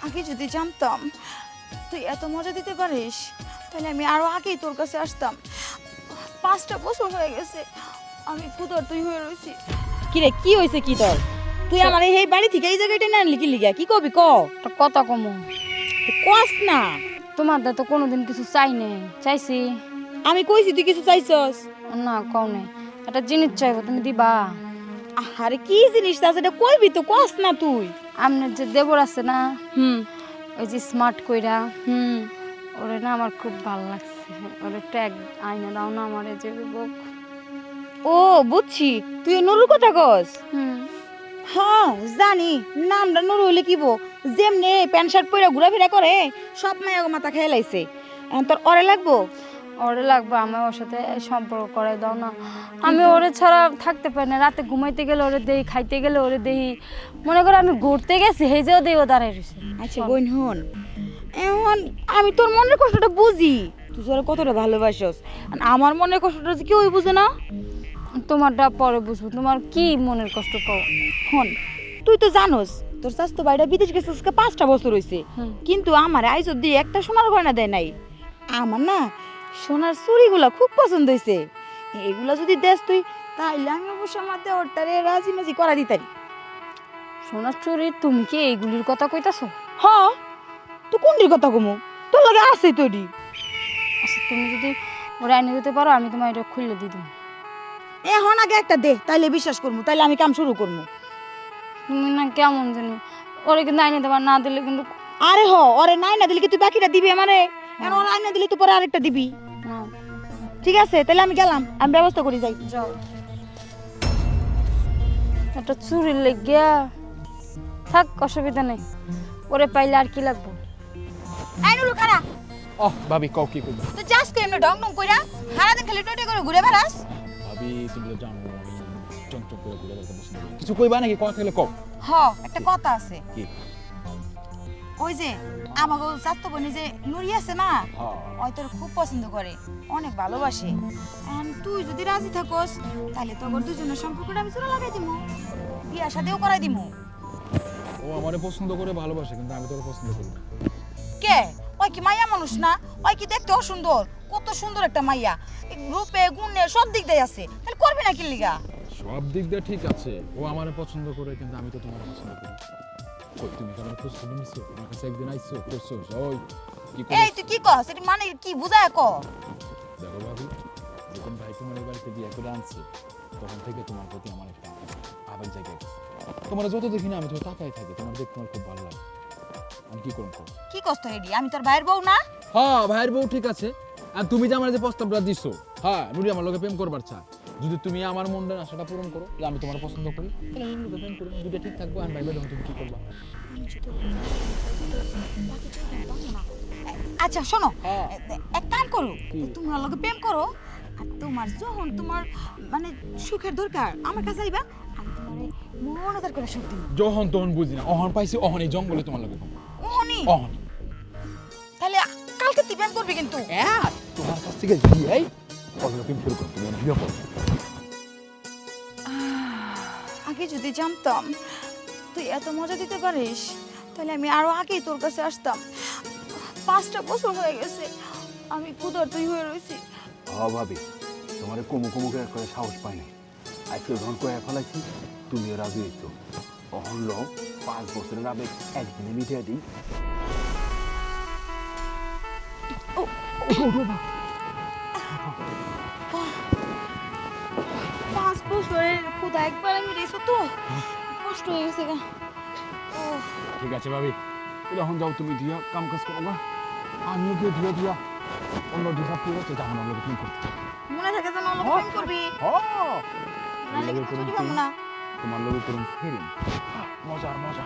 আগে যদি জানতাম তুই এত মজা দিতে পারিস তাহলে আমি আরো আগেই তোর কাছে আসতাম। 5টা বছর হয়ে গেছে আমি ক্ষুধার্তই হয়ে রয়েছি। কিরে কি হয়েছে কি তোর? তুই আমার এই বাড়ি থেকে এই জায়গাটা না আনলি কি লিগা? কি কবি ক? একটা কথা কমু, কস না। তোমার দা তো কোনোদিন কিছু চাই নাই, চাইছি আমি কইছি তুই কিছু চাইছস? না কও নাই। একটা জিনিস চাইবো, তুমি দিবা? আরে কি জিনিস আছে এটা কইবি তো, কস না তুই। আপনার যে দেবর আছে না, হুম ওই যে স্মার্ট কইরা, হুম। ওরে না আমার খুব ভালো লাগছে। ওরে ট্যাগ আইনা দাও না আমার, এই যে বুক। ও বুঝছি, তুই নুরুর কথা কস। হুম, হ্যাঁ জানি, নামটা নুরু হইলে কি বো, যেমনে প্যান্ট শার্ট পরে ঘোরাফেরা করে সব মায়া মাথা খেয়ে লাইছে। এখন তোর অরে লাগবো? ওরে লাগবে, আমি ওর সাথে সম্পর্ক করাই দাও না। আমি ওরে ছাড়া থাকতে পারি না। রাতে ঘুমাইতে গেলে ওরে দেই, খাইতে গেলে ওরে দেই। মনে করো আমি ঘুরতে গেছি, সেই যেও দেই ও দাঁড়াই রয়েছে। আচ্ছা বোন হন, এখন আমি তোর মনের কষ্টটা বুঝি, তুই তোর কতটা ভালোবাসস। আর আমার মনের কষ্টটা যে কেউই বুঝে না। তোমারটা পরে বুঝবো, তোমার কি মনের কষ্ট কও। হন, তুই তো জানোস তোর স্বাস্থ্য ভাইটা বিদেশ গেছে আজকে 5টা বছর হয়েছে, হুম। কিন্তু আমার আইজ অব্দি একটা সোনার গয়না দেয় নাই। আমার না সোনার চুড়িগুলা খুব পছন্দ হয়েছে, এগুলা যদি দেস তুই তাইলে আমি অবশ্য আমার দেওয়ারটারে রাজি মাজি করা দিতারি। সোনার চুরি? তুমি কি এইগুলির কথা কইতাছো? হ, তুই কোনটির কথা কমু, তোর লগে আছে তোরই। আচ্ছা তুমি যদি ওরা এনে দিতে পারো, আমি তোমার এটা খুললে দিয়ে দেবো। এখন আগে একটা দে, তাইলে বিশ্বাস করবো, তাইলে আমি কাম শুরু করবো। তুমি না কেমন জানি, ওরে কিন্তু আইনে দেবার, না দিলে কিন্তু আরে হ, ওরে নাই না দিলে কি তুই বাকিটা দিবি আমারে? এখন ওরে আইনা দিলে তুই পরে আরেকটা দিবি। না। ঠিক আছে তাহলে আমি গেলাম, আমি ব্যবস্থা করি যাই। যাও, একটা চুরির লেগিয়া থাক, অসুবিধা নেই। ওরে পাইলে আর কি লাগবো। এই নুরু খারা, ওহ ভাবি কও কি করবা? তুই যাস কই এমনি ডং ডং কইরা সারাদিন খালি টোটো করে ঘুরে বেড়াস? ভাবি তুমি তো জানো আমি চঞ্চল করে ঘুরে বেড়াতে পছন্দ করি। কিছু কইবা নাকি? কথা থাকলে কও। হ, একটা কথা আছে। কি? ওই যে আমাগো চাস্তো বোনে যে নুরি আছে না, হ্যাঁ। ওই তোর খুব পছন্দ করে, অনেক ভালোবাসে। এখন তুই যদি রাজি থাকস তাহলে তোর দুজনের সম্পর্কটা আমি চোরা লাগাই দিমু, বিয়া শাদিও করাই দিমু। ও আমারে পছন্দ করে ভালোবাসে, কিন্তু আমি তোর পছন্দ করি না। কে? ওই কি মাইয়া মানুষ না? ওই কি দেখতে অসুন্দর? কত সুন্দর একটা মাইয়া, রূপে গুণে সব দিক দিয়ে আছে, তাহলে করবি না কি লিগা? সব দিক দিয়ে ঠিক আছে, ও আমারে পছন্দ করে, কিন্তু আমি তো তোমার পছন্দ করি। কই তুমি কেমন পছন্দ নিছো? আমার কাছে একদিন আইছো করছো, ওই কি করো? এই তুই কি কস? এটা মানে কি বুঝায় ক? দেখো ভাবি, যখন ভাই তোমার এই বাড়িতে বিয়ে করে আনছে, তখন থেকে তোমার প্রতি আমার একটা আবেগ জায়গা গেছে। তোমার যত দেখি না আমি তো তাকাই থাকি, তোমার দেখতে আমার খুব ভালো লাগে। আমি কি করব? কি কস তোর এডি? আমি তোর ভাইয়ের বউ না? হ্যাঁ ভাইয়ের বউ ঠিক আছে, আর তুমি যে আমার যে প্রস্তাবটা দিছো, হ্যাঁ নুরি আমার লোকে প্রেম করবার চায়, যদি তুমি আমার মনের আশাটা পূরণ করো যে আমি তোমার পছন্দ করি, তাহলে আমি নুরিকে প্রেম করি, দুটো ঠিক থাকবো। আর ভাই তখন তুমি কি করবা? আচ্ছা শোনো, হ্যাঁ। এক কাম করো, কি? তোমরা লগে প্রেম করো, আর তোমার যখন তোমার মানে সুখের দরকার আমার কাছে আইবা, আমি তোমারে মনোদার করে সুখ দিব। যখন তখন বুঝি না, অহন পাইছি, অহন এই জঙ্গলে তোমার লোকে কম, ওহনি, অহন তাহলে কালকে তুই প্রেম করবি কিন্তু। তোমার কাছ থেকে বিয়ে অন্য প্রেম শুরু করো, তুমি আমার বিয়ে করো। আগে যদি জানতাম তুই এত মজা দিতে পারিস তাহলে আমি আরো আগেই তোর কাছে আসতাম। 5টা বছর হয়ে গেছে আমি ক্ষুধার্তই হয়ে রয়েছি। ভাবি তোমার কুমু কুমু করে সাহস পাই নাই, আজকে যখন কয়ে ফেলাইছি তুমিও রাজি হইছো। অহন ল 5 বছরের আবেগ একদিনে মিটিয়ে দিই। 5 বছরের ক্ষুধা একবার আমি রেছো তো কষ্ট হয়ে গেছে গা। ঠিক আছে ভাবি, এখন যাও তুমি দিয়া কাম কাজ করো না, আমিও গিয়ে ধুয়ে দিয়া অন্য দিশা ফিরে তো যাবো না, লোকে প্রেম করতে। মনে থাকে যেন অন্য প্রেম করবি, নাহলে কিন্তু ছুটি পাবো না। তোমার লোকে করুন ফিরিন, মজা আর মজা।